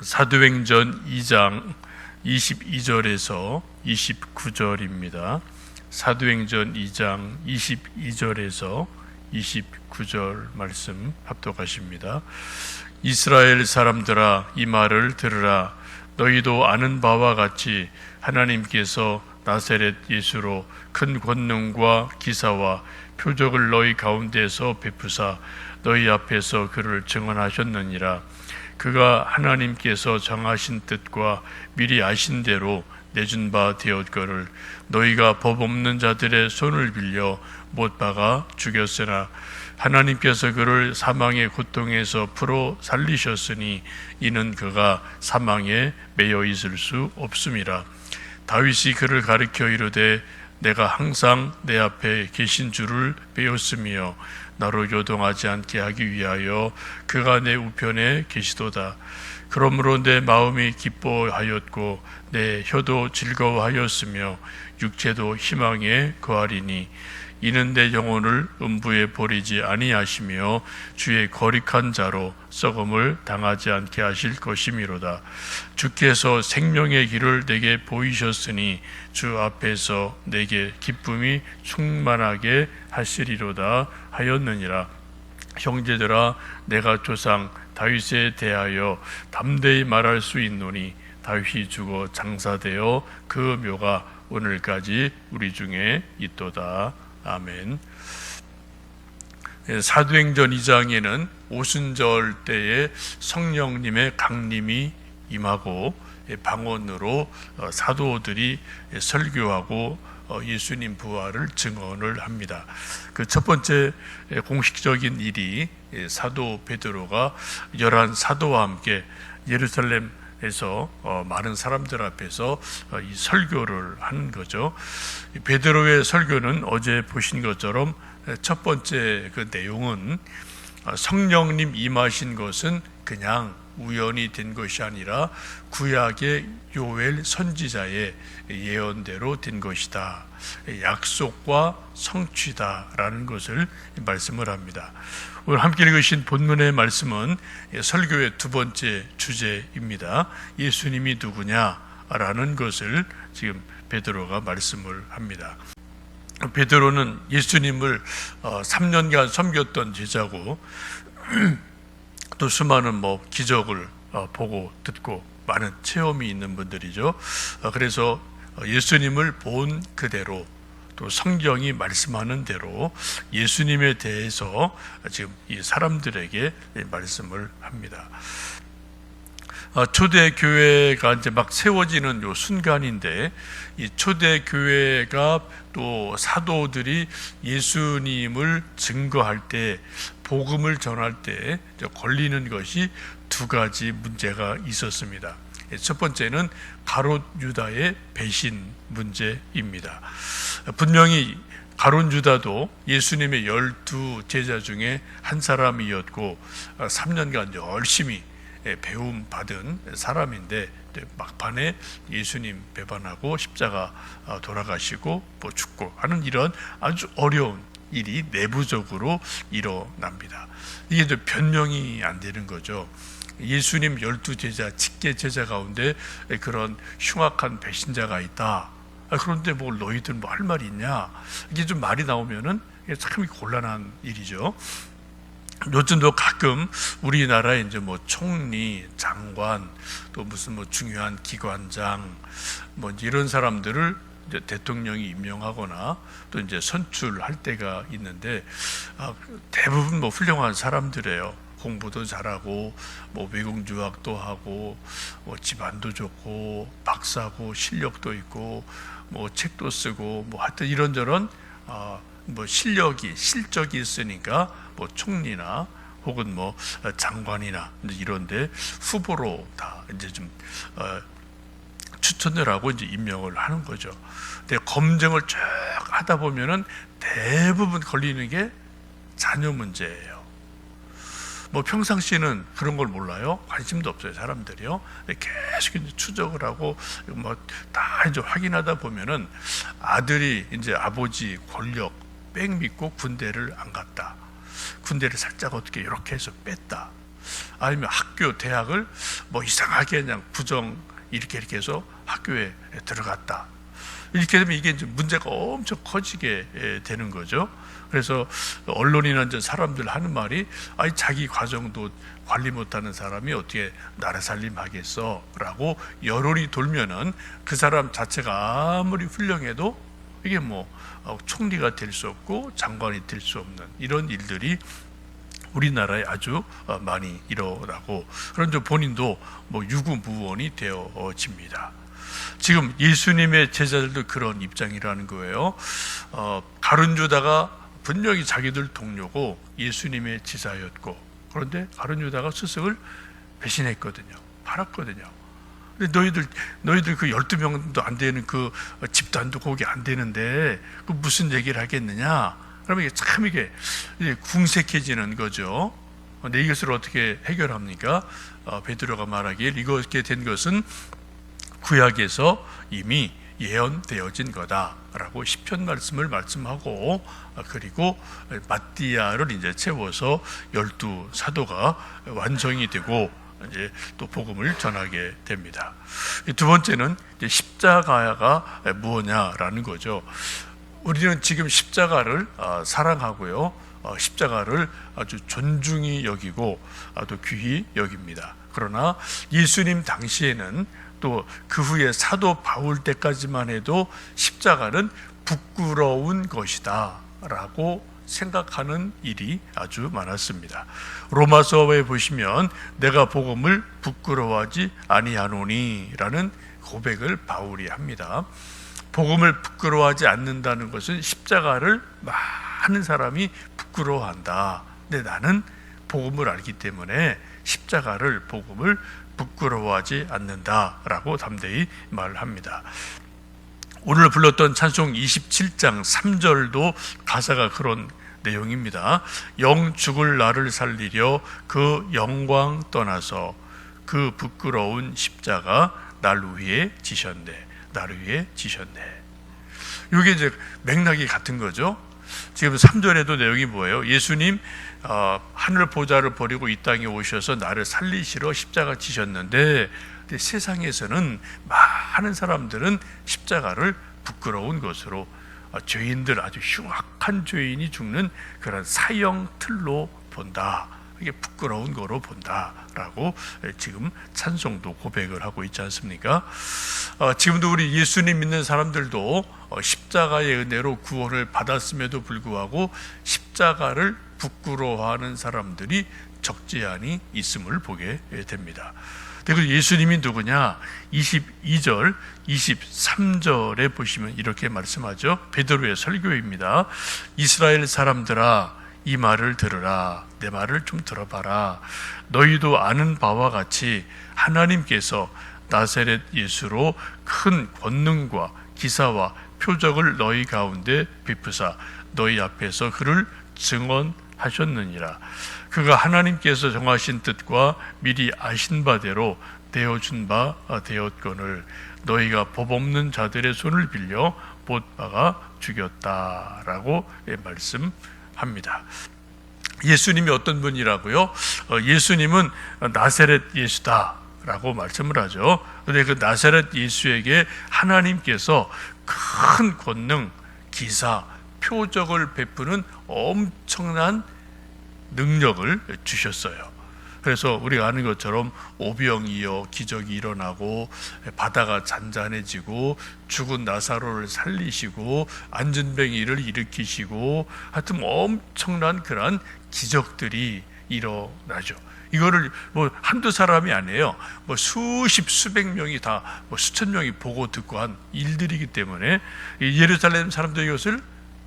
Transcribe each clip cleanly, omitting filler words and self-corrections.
사도행전 2장 22절에서 29절입니다. 사도행전 2장 22절에서 29절 말씀 합독하십니다. 이스라엘 사람들아, 이 말을 들으라. 너희도 아는 바와 같이 하나님께서 나사렛 예수로 큰 권능과 기사와 표적을 너희 가운데서 베푸사 너희 앞에서 그를 증언하셨느니라. 그가 하나님께서 정하신 뜻과 미리 아신 대로 내준 바 되었거를 너희가 법 없는 자들의 손을 빌려 못 박아 죽였으나 하나님께서 그를 사망의 고통에서 풀어 살리셨으니 이는 그가 사망에 매여 있을 수 없음이라. 다윗이 그를 가리켜 이르되 내가 항상 내 앞에 계신 줄을 배웠으며 나로 요동하지 않게 하기 위하여 그가 내 우편에 계시도다. 그러므로 내 마음이 기뻐하였고 내 혀도 즐거워하였으며 육체도 희망에 거하리니 이는 내 영혼을 음부에 버리지 아니하시며 주의 거룩한 자로 썩음을 당하지 않게 하실 것이미로다. 주께서 생명의 길을 내게 보이셨으니 주 앞에서 내게 기쁨이 충만하게 하시리로다 하였느니라. 형제들아, 내가 조상 다윗에 대하여 담대히 말할 수 있노니 다윗이 죽어 장사되어 그 묘가 오늘까지 우리 중에 있도다. 아멘. 사도행전 2장에는 오순절 때에 성령님의 강림이 임하고 방언으로 사도들이 설교하고 예수님 부활을 증언을 합니다. 그 첫 번째 공식적인 일이 사도 베드로가 11 사도와 함께 예루살렘에서 많은 사람들 앞에서 이 설교를 하는 거죠. 베드로의 설교는 어제 보신 것처럼 첫 번째 그 내용은 성령님 임하신 것은 그냥 우연히 된 것이 아니라 구약의 요엘 선지자의 예언대로 된 것이다. 약속과 성취다라는 것을 말씀을 합니다. 오늘 함께 읽으신 본문의 말씀은 설교의 두 번째 주제입니다. 예수님이 누구냐라는 것을 지금 베드로가 말씀을 합니다. 베드로는 예수님을 3년간 섬겼던 제자고 또 수많은 기적을 보고 듣고 많은 체험이 있는 분들이죠. 그래서 예수님을 본 그대로 또 성경이 말씀하는 대로 예수님에 대해서 지금 이 사람들에게 말씀을 합니다. 초대 교회가 이제 막 세워지는 요 순간인데 이 초대 교회가 또 사도들이 예수님을 증거할 때 복음을 전할 때 걸리는 것이 두 가지 문제가 있었습니다. 첫 번째는 가롯 유다의 배신 문제입니다. 분명히 가롯 유다도 예수님의 12 제자 중에 한 사람이었고 3년간 열심히 배움 받은 사람인데 막판에 예수님 배반하고 십자가 돌아가시고 죽고 하는 이런 아주 어려운 일이 내부적으로 일어납니다. 이게 이제 변명이 안 되는 거죠. 예수님 12 제자, 직계 제자 가운데 그런 흉악한 배신자가 있다. 그런데 너희들 할 말이 있냐? 이게 좀 말이 나오면은 참 곤란한 일이죠. 요즘도 가끔 우리나라에 이제 총리, 장관, 또 무슨 중요한 기관장, 이런 사람들을 이제 대통령이 임명하거나 또 이제 선출할 때가 있는데 대부분 훌륭한 사람들이에요. 공부도 잘하고 외국 유학도 하고 집안도 좋고 박사고 실력도 있고 책도 쓰고 하여튼 이런저런 실적이 있으니까 총리나 혹은 장관이나 이런데 후보로 다 이제 좀 추천을 하고 이제 임명을 하는 거죠. 근데 검증을 쭉 하다 보면은 대부분 걸리는 게 자녀 문제예요. 평상시에는 그런 걸 몰라요. 관심도 없어요, 사람들이요. 계속 이제 추적을 하고 다 이제 확인하다 보면은 아들이 이제 아버지 권력 빽 믿고 군대를 안 갔다. 군대를 살짝 어떻게 이렇게 해서 뺐다. 아니면 학교, 대학을 뭐 이상하게 그냥 부정 이렇게 해서 학교에 들어갔다. 이렇게 되면 이게 이제 문제가 엄청 커지게 되는 거죠. 그래서 언론이나 이제 사람들 하는 말이, 아니 자기 가정도 관리 못하는 사람이 어떻게 나라 살림하겠어? 라고 여론이 돌면은 그 사람 자체가 아무리 훌륭해도 이게 뭐 총리가 될 수 없고 장관이 될 수 없는 이런 일들이 우리나라에 아주 많이 일어나고, 그런 저 본인도 뭐 유구무원이 되어집니다. 지금 예수님의 제자들도 그런 입장이라는 거예요. 가룟유다가 분명히 자기들 동료고 예수님의 제자였고, 그런데 가룟유다가 스승을 배신했거든요. 팔았거든요. 근데 너희들 그 12명도 안 되는 그 집단도 거기 안 되는데 그 무슨 얘기를 하겠느냐? 그러면 이게 참 이게 궁색해지는 거죠. 근데 이것을 어떻게 해결합니까? 베드로가 말하길 이렇게 된 것은 구약에서 이미 예언되어진 거다라고 시편 말씀을 말씀하고, 그리고 마띠아를 이제 채워서 12사도가 완성이 되고 이제 또 복음을 전하게 됩니다. 두 번째는 이제 십자가가 무엇냐라는 거죠. 우리는 지금 십자가를 사랑하고요, 십자가를 아주 존중히 여기고 또 귀히 여깁니다. 그러나 예수님 당시에는 또 그 후에 사도 바울 때까지만 해도 십자가는 부끄러운 것이다 라고 생각하는 일이 아주 많았습니다. 로마서에 보시면 내가 복음을 부끄러워하지 아니하노니 라는 고백을 바울이 합니다. 복음을 부끄러워하지 않는다는 것은 십자가를 많은 사람이 부끄러워한다. 근데 나는 복음을 알기 때문에 십자가를, 복음을 부끄러워하지 않는다라고 담대히 말합니다. 오늘 불렀던 찬송 27장 3절도 가사가 그런 내용입니다. 영 죽을 나를 살리려 그 영광 떠나서 그 부끄러운 십자가 날 위에 지셨네. 나를 위해 지셨네. 이게 이제 맥락이 같은 거죠. 지금 3절에도 내용이 뭐예요? 예수님 하늘 보좌를 버리고 이 땅에 오셔서 나를 살리시러 십자가 지셨는데, 세상에서는 많은 사람들은 십자가를 부끄러운 것으로, 죄인들, 아주 흉악한 죄인이 죽는 그런 사형 틀로 본다. 이게 부끄러운 거로 본다라고 지금 찬송도 고백을 하고 있지 않습니까? 지금도 우리 예수님 믿는 사람들도 십자가의 은혜로 구원을 받았음에도 불구하고 십자가를 부끄러워하는 사람들이 적지 않이 있음을 보게 됩니다. 그리고 예수님이 누구냐? 22절, 23절에 보시면 이렇게 말씀하죠. 베드로의 설교입니다. 이스라엘 사람들아, 이 말을 들으라. 내 말을 좀 들어봐라. 너희도 아는 바와 같이 하나님께서 나사렛 예수로 큰 권능과 기사와 표적을 너희 가운데 베푸사 너희 앞에서 그를 증언하셨느니라. 그가 하나님께서 정하신 뜻과 미리 아신 바대로 되어준 바 되었거늘 너희가 법 없는 자들의 손을 빌려 못 박아 죽였다라고 말씀합니다. 예수님이 어떤 분이라고요? 예수님은 나사렛 예수다라고 말씀을 하죠. 그런데 그 나사렛 예수에게 하나님께서 큰 권능, 기사, 표적을 베푸는 엄청난 능력을 주셨어요. 그래서 우리가 아는 것처럼 오병이어 기적이 일어나고 바다가 잔잔해지고 죽은 나사로를 살리시고 안전뱅이를 일으키시고 하여튼 엄청난 그런 기적들이 일어나죠. 이거를 뭐 한두 사람이 아니에요. 뭐 수십 수백 명이 다 뭐 수천 명이 보고 듣고 한 일들이기 때문에 예루살렘 사람들이 이것을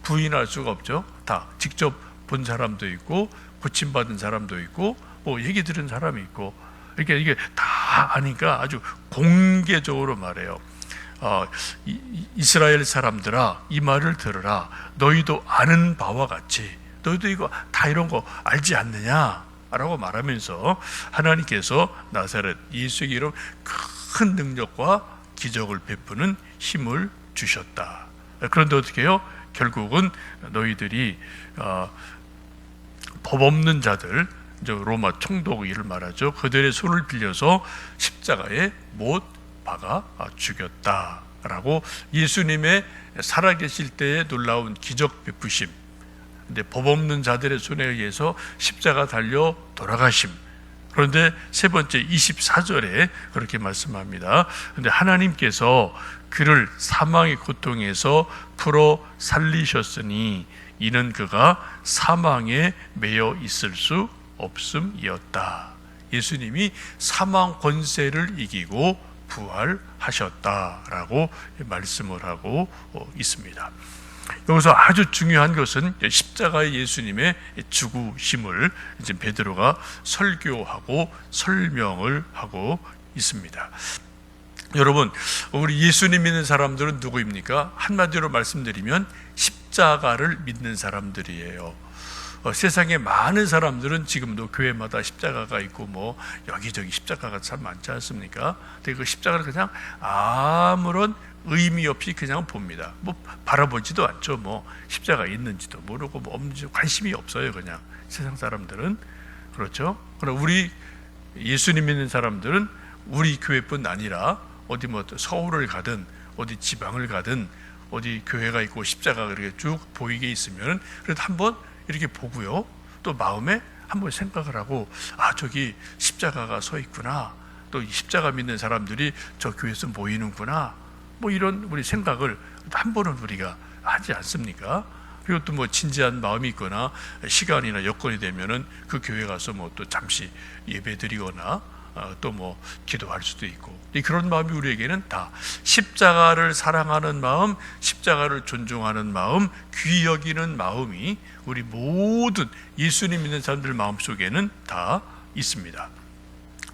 부인할 수가 없죠. 다 직접 본 사람도 있고 고침받은 사람도 있고 뭐 얘기 들은 사람이 있고 이렇게 이게 다 아니까 아주 공개적으로 말해요. 이스라엘 사람들아, 이 말을 들으라. 너희도 아는 바와 같이 너희도 이거 다 이런 거 알지 않느냐? 라고 말하면서 하나님께서 나사렛 예수에게 이런 큰 능력과 기적을 베푸는 힘을 주셨다. 그런데 어떻게 해요? 결국은 너희들이 법 없는 자들, 이제 로마 총독을 말하죠. 그들의 손을 빌려서 십자가에 못 박아 죽였다라고 예수님의 살아계실 때의 놀라운 기적 베푸심, 근데 법 없는 자들의 손에 의해서 십자가 달려 돌아가심. 그런데 세 번째 24절에 그렇게 말씀합니다. 그런데 하나님께서 그를 사망의 고통에서 풀어 살리셨으니 이는 그가 사망에 매여 있을 수 없음이었다. 예수님이 사망 권세를 이기고 부활하셨다라고 말씀을 하고 있습니다. 여기서 아주 중요한 것은 십자가의 예수님의 죽으심을 이제 베드로가 설교하고 설명을 하고 있습니다. 여러분, 우리 예수님 믿는 사람들은 누구입니까? 한마디로 말씀드리면 십자가를 믿는 사람들이에요. 세상에 많은 사람들은 지금도 교회마다 십자가가 있고 뭐 여기저기 십자가가 참 많지 않습니까? 근데 그 십자가를 그냥 아무런 의미 없이 그냥 봅니다. 뭐 바라보지도 않죠. 뭐 십자가 있는지도 모르고 뭐 없는지 관심이 없어요. 그냥 세상 사람들은. 그렇죠? 그러나 우리 예수님 믿는 사람들은 우리 교회뿐 아니라 어디 뭐 서울을 가든 어디 지방을 가든 어디 교회가 있고 십자가가 이렇게 쭉 보이게 있으면 그래도 한번 이렇게 보고요. 또 마음에 한번 생각을 하고, 아, 저기 십자가가 서 있구나. 또 십자가 믿는 사람들이 저 교회에서 모이는구나. 뭐 이런 우리 생각을 한 번은 우리가 하지 않습니까? 그리고 또 뭐 진지한 마음이 있거나 시간이나 여건이 되면은 그 교회 가서 뭐 또 잠시 예배 드리거나 또 뭐 기도할 수도 있고, 그런 마음이 우리에게는 다 십자가를 사랑하는 마음, 십자가를 존중하는 마음, 귀히 여기는 마음이 우리 모든 예수님 믿는 사람들 마음속에는 다 있습니다.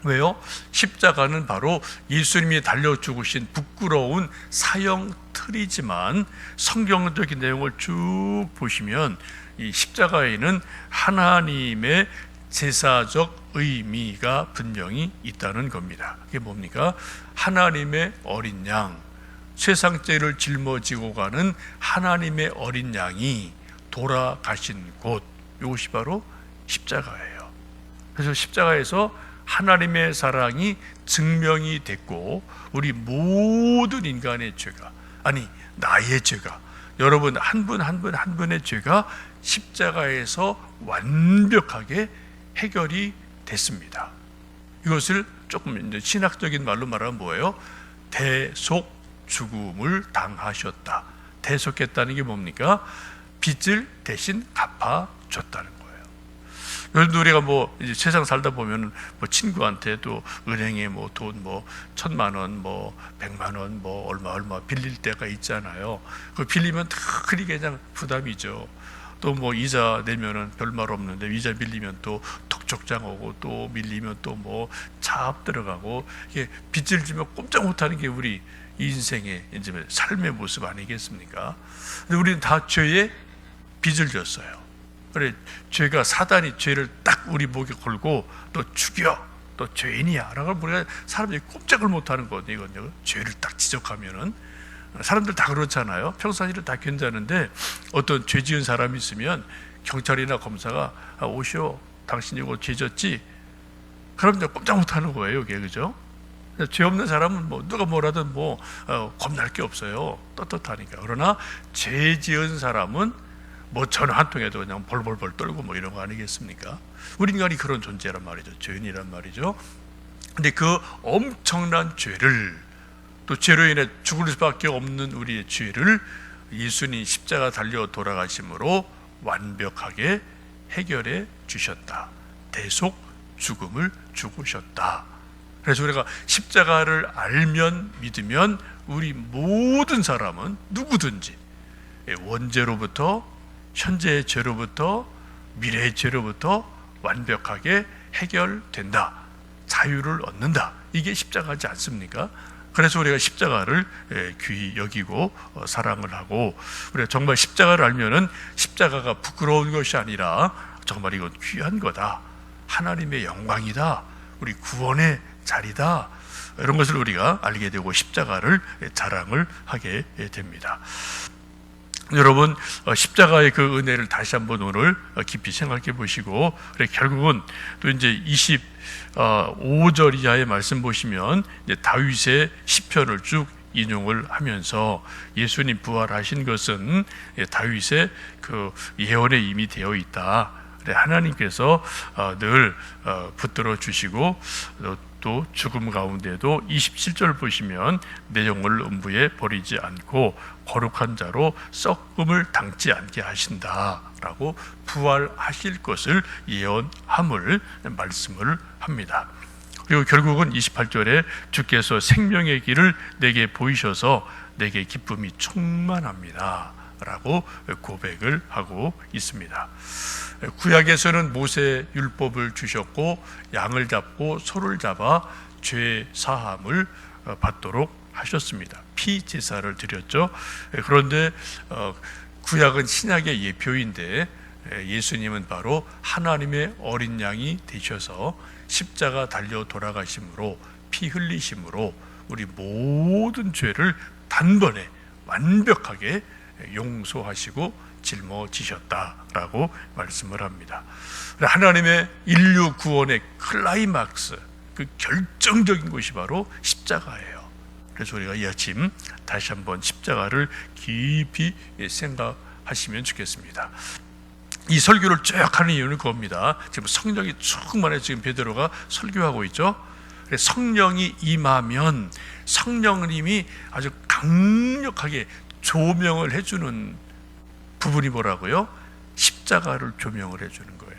왜요? 십자가는 바로 예수님이 달려 죽으신 부끄러운 사형 틀이지만 성경적인 내용을 쭉 보시면 이 십자가에는 하나님의 제사적 의미가 분명히 있다는 겁니다. 그게 뭡니까? 하나님의 어린 양, 세상 죄를 짊어지고 가는 하나님의 어린 양이 돌아가신 곳, 이것이 바로 십자가예요. 그래서 십자가에서 하나님의 사랑이 증명이 됐고 우리 모든 인간의 죄가, 아니 나의 죄가, 여러분 한 분 한 분 한 분의 죄가 십자가에서 완벽하게 해결이 됐습니다. 이것을 조금 이제 신학적인 말로 말하면 뭐예요? 대속 죽음을 당하셨다. 대속했다는 게 뭡니까? 빚을 대신 갚아줬다는 거예요. 요즘 우리가 뭐 이제 세상 살다 보면 뭐 친구한테 또 은행에 뭐 돈 뭐 1,000만 원, 뭐 100만 원, 뭐 얼마 빌릴 때가 있잖아요. 그 빌리면 다 그리 그냥 부담이죠. 또 뭐 이자 내면은 별말 없는데 이자 밀리면 또 톡촉장 오고 또 밀리면 또 뭐 차압 들어가고, 이게 빚을 지면 꼼짝 못하는 게 우리 인생의 이제 삶의 모습 아니겠습니까? 근데 우리는 다 죄에 빚을 졌어요. 그래, 죄가 사단이 죄를 딱 우리 목에 걸고 또 죽여, 또 죄인이야 라고 우리가 사람들이 꼼짝을 못하는 거거든요. 이건 죄를 딱 지적하면은 사람들 다 그렇잖아요. 평상시를 다 괜찮은데 어떤 죄 지은 사람이 있으면 경찰이나 검사가 오시오, 당신이 이거 죄 졌지? 그럼 이제 꼼짝 못하는 거예요, 이게. 그죠? 죄 없는 사람은 뭐 누가 뭐라든 뭐 겁날 게 없어요. 떳떳하니까. 그러나 죄 지은 사람은 뭐 전화 한 통에도 그냥 벌벌벌 떨고 뭐 이런 거 아니겠습니까? 우리 인간이 그런 존재란 말이죠. 죄인이란 말이죠. 근데 그 엄청난 죄를, 또 죄로 인해 죽을 수밖에 없는 우리의 죄를 예수님 십자가 달려 돌아가심으로 완벽하게 해결해 주셨다. 대속 죽음을 죽으셨다. 그래서 우리가 십자가를 알면, 믿으면 우리 모든 사람은 누구든지 원죄로부터, 현재의 죄로부터, 미래의 죄로부터 완벽하게 해결된다. 자유를 얻는다. 이게 십자가지 않습니까? 그래서 우리가 십자가를 귀히 여기고 사랑을 하고, 우리가 정말 십자가를 알면은 십자가가 부끄러운 것이 아니라 정말 이건 귀한 거다. 하나님의 영광이다. 우리 구원의 자리다. 이런 것을 우리가 알게 되고 십자가를 자랑을 하게 됩니다. 여러분 십자가의 그 은혜를 다시 한번 오늘 깊이 생각해 보시고, 그래 결국은 또 이제 25절 이하의 말씀 보시면 이제 다윗의 시편을 쭉 인용을 하면서 예수님 부활하신 것은 다윗의 그 예언에 이미 되어 있다. 하나님께서 늘 붙들어 주시고 또 죽음 가운데도 27절 보시면 내 영을 음부에 버리지 않고 거룩한 자로 썩음을 당치 않게 하신다라고 부활하실 것을 예언함을 말씀을 합니다. 그리고 결국은 28절에 주께서 생명의 길을 내게 보이셔서 내게 기쁨이 충만합니다 라고 고백을 하고 있습니다. 구약에서는 모세 율법을 주셨고 양을 잡고 소를 잡아 죄 사함을 받도록 하셨습니다. 피 제사를 드렸죠. 그런데 구약은 신약의 예표인데 예수님은 바로 하나님의 어린 양이 되셔서 십자가 달려 돌아가심으로 피 흘리심으로 우리 모든 죄를 단번에 완벽하게 용서하시고 짊어지셨다라고 말씀을 합니다. 하나님의 인류 구원의 클라이막스, 그 결정적인 것이 바로 십자가예요. 그래서 우리가 이 아침 다시 한번 십자가를 깊이 생각하시면 좋겠습니다. 이 설교를 쭉 하는 이유는 그겁니다. 지금 성령이 충만해 지금 베드로가 설교하고 있죠. 성령이 임하면 성령님이 아주 강력하게 조명을 해주는 부분이 뭐라고요? 십자가를 조명을 해주는 거예요.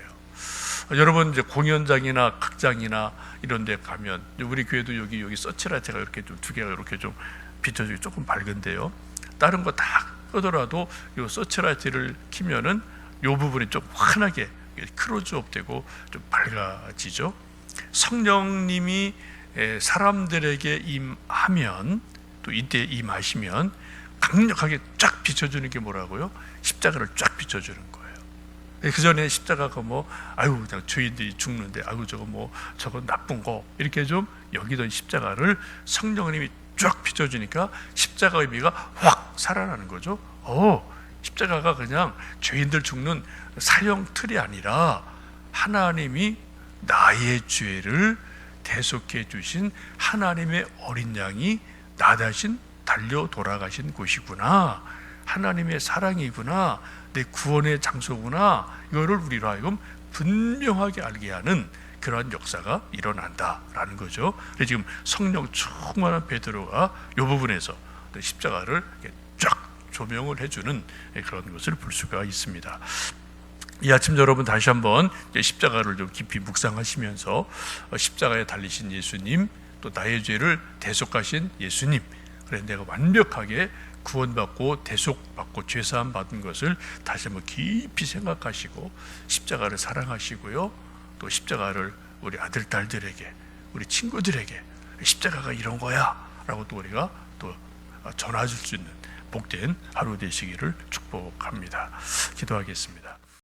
여러분 이제 공연장이나 극장이나 이런 데 가면 우리 교회도 여기 서치라이트가 이렇게 좀 두 개가 이렇게 좀 비춰주기 조금 밝은데요. 다른 거 다 끄더라도 이 서치라이트를 키면은 이 부분이 좀 환하게 크로즈업 되고 좀 밝아지죠. 성령님이 사람들에게 임하면 또 이때 임하시면 강력하게 쫙 비춰주는 게 뭐라고요? 십자가를 쫙 비춰주는 거예요. 그 전에 십자가가 아유 그냥 죄인들이 죽는데 아유 저거 나쁜 거 이렇게 좀 여기던 십자가를 성령님이 쫙 비춰주니까 십자가 의미가 확 살아나는 거죠. 십자가가 그냥 죄인들 죽는 사형 틀이 아니라 하나님이 나의 죄를 대속해 주신 하나님의 어린 양이 나 대신 달려 돌아가신 곳이구나, 하나님의 사랑이구나, 내 구원의 장소구나, 이거를 우리로 하여금 분명하게 알게 하는 그러한 역사가 일어난다라는 거죠. 지금 성령 충만한 베드로가 이 부분에서 십자가를 쫙 조명을 해주는 그런 것을 볼 수가 있습니다. 이 아침 여러분 다시 한번 십자가를 좀 깊이 묵상하시면서 십자가에 달리신 예수님, 또 나의 죄를 대속하신 예수님, 그래 내가 완벽하게 구원받고 대속받고 죄사함 받은 것을 다시 한번 깊이 생각하시고 십자가를 사랑하시고요, 또 십자가를 우리 아들 딸들에게, 우리 친구들에게 십자가가 이런 거야 라고 또 우리가 또 전해줄 수 있는 복된 하루 되시기를 축복합니다. 기도하겠습니다.